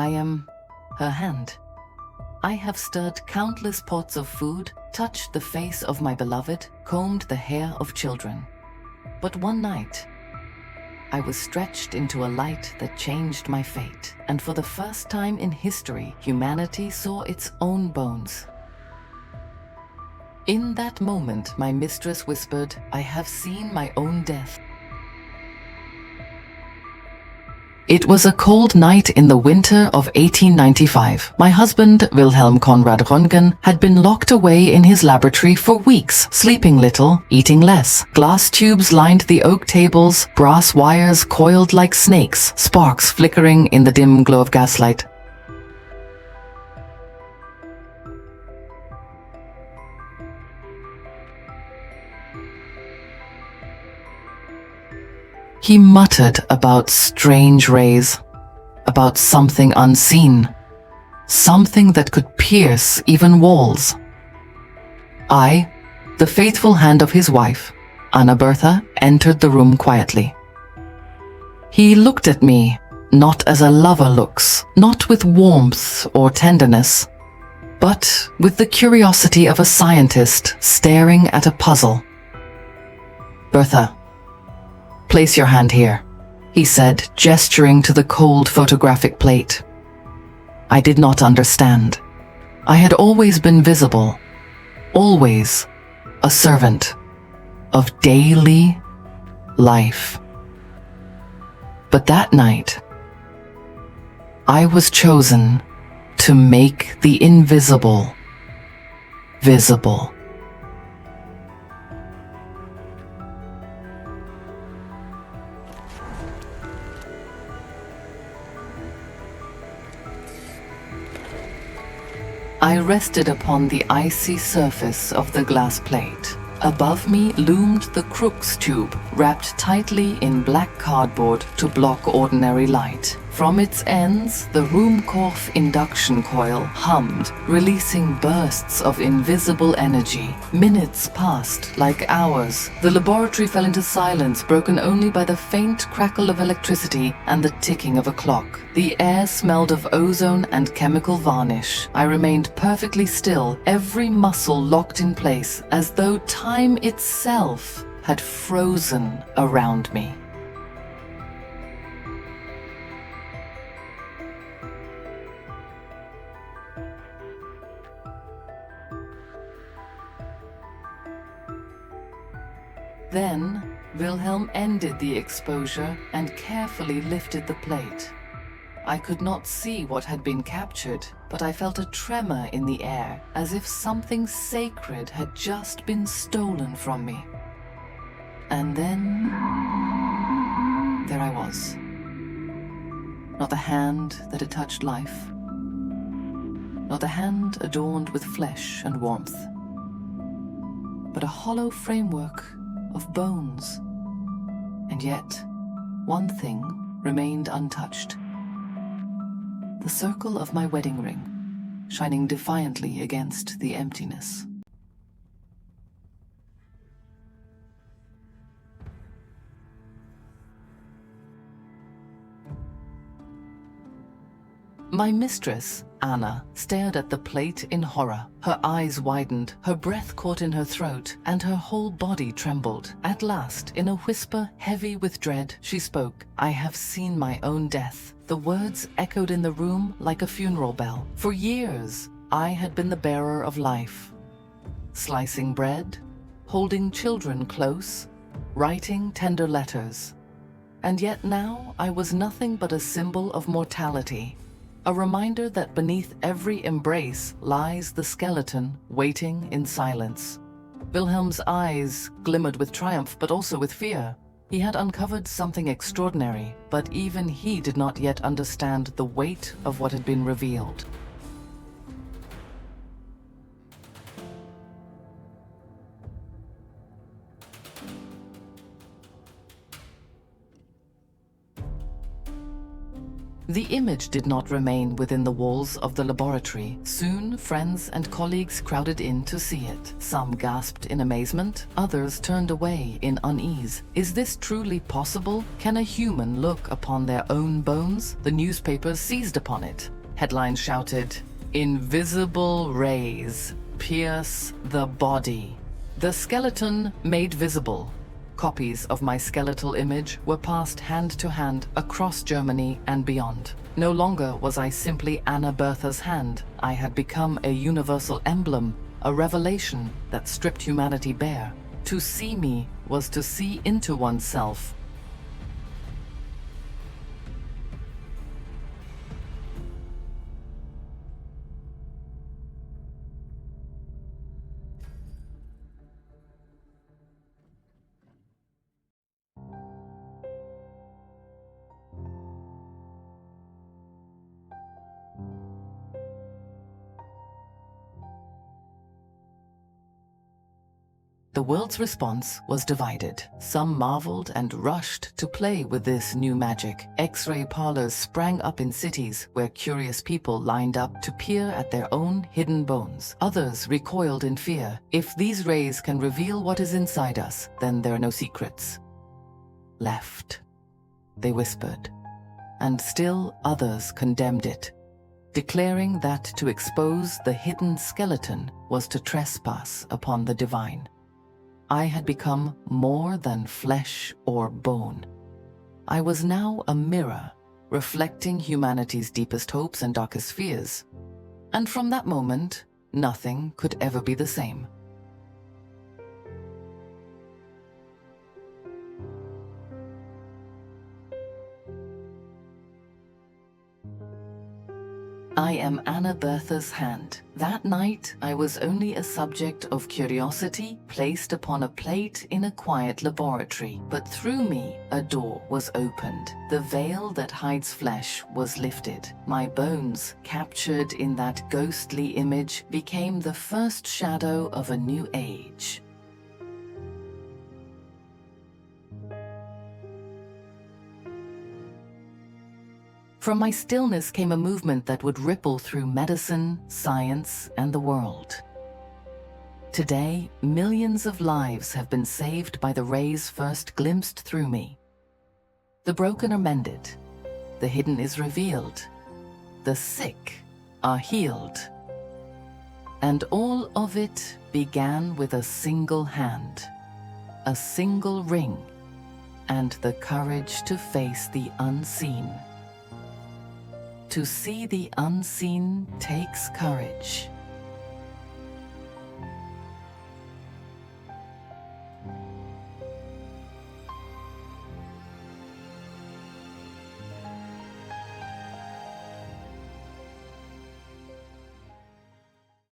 I am her hand. I have stirred countless pots of food, touched the face of my beloved, combed the hair of children. But one night, I was stretched into a light that changed my fate, and for the first time in history, humanity saw its own bones. In that moment, my mistress whispered, "I have seen my own death." It was a cold night in the winter of 1895. My husband, Wilhelm Röntgen, had been locked away in his laboratory for weeks, sleeping little, eating less. Glass tubes lined the oak tables, brass wires coiled like snakes, sparks flickering in the dim glow of gaslight. He muttered about strange rays, about something unseen, something that could pierce even walls. I, the faithful hand of his wife, Anna Bertha, entered the room quietly. He looked at me, not as a lover looks, not with warmth or tenderness, but with the curiosity of a scientist staring at a puzzle. "Bertha, place your hand here," he said, gesturing to the cold photographic plate. I did not understand. I had always been visible, always a servant of daily life. But that night, I was chosen to make the invisible visible. I rested upon the icy surface of the glass plate. Above me loomed the Crookes tube, wrapped tightly in black cardboard to block ordinary light. From its ends, the Ruhmkorff induction coil hummed, releasing bursts of invisible energy. Minutes passed like hours. The laboratory fell into silence, broken only by the faint crackle of electricity and the ticking of a clock. The air smelled of ozone and chemical varnish. I remained perfectly still, every muscle locked in place, as though time itself had frozen around me. Then, Wilhelm ended the exposure and carefully lifted the plate. I could not see what had been captured, but I felt a tremor in the air, as if something sacred had just been stolen from me. And then, there I was. Not the hand that had touched life, not the hand adorned with flesh and warmth, but a hollow framework of bones. And yet, one thing remained untouched. The circle of my wedding ring, shining defiantly against the emptiness. My mistress, Anna, stared at the plate in horror. Her eyes widened, her breath caught in her throat, and her whole body trembled. At last, in a whisper heavy with dread, she spoke. "I have seen my own death." The words echoed in the room like a funeral bell. For years, I had been the bearer of life. Slicing bread, holding children close, writing tender letters. And yet now I was nothing but a symbol of mortality. A reminder that beneath every embrace lies the skeleton waiting in silence. Wilhelm's eyes glimmered with triumph, but also with fear. He had uncovered something extraordinary, but even he did not yet understand the weight of what had been revealed. The image did not remain within the walls of the laboratory. Soon, friends and colleagues crowded in to see it. Some gasped in amazement, others turned away in unease. Is this truly possible? Can a human look upon their own bones? The newspapers seized upon it. Headlines shouted, "Invisible rays pierce the body." The skeleton made visible. Copies of my skeletal image were passed hand to hand across Germany and beyond. No longer was I simply Anna Bertha's hand. I had become a universal emblem, a revelation that stripped humanity bare. To see me was to see into oneself. The world's response was divided. Some marveled and rushed to play with this new magic. X-ray parlors sprang up in cities where curious people lined up to peer at their own hidden bones. Others recoiled in fear. If these rays can reveal what is inside us, then there are no secrets left, they whispered. And still others condemned it, declaring that to expose the hidden skeleton was to trespass upon the divine. I had become more than flesh or bone. I was now a mirror, reflecting humanity's deepest hopes and darkest fears. And from that moment, nothing could ever be the same. I am Anna Bertha's hand. That night, I was only a subject of curiosity placed upon a plate in a quiet laboratory. But through me, a door was opened. The veil that hides flesh was lifted. My bones, captured in that ghostly image, became the first shadow of a new age. From my stillness came a movement that would ripple through medicine, science, and the world. Today, millions of lives have been saved by the rays first glimpsed through me. The broken are mended, the hidden is revealed, the sick are healed. And all of it began with a single hand, a single ring, and the courage to face the unseen. To see the unseen takes courage.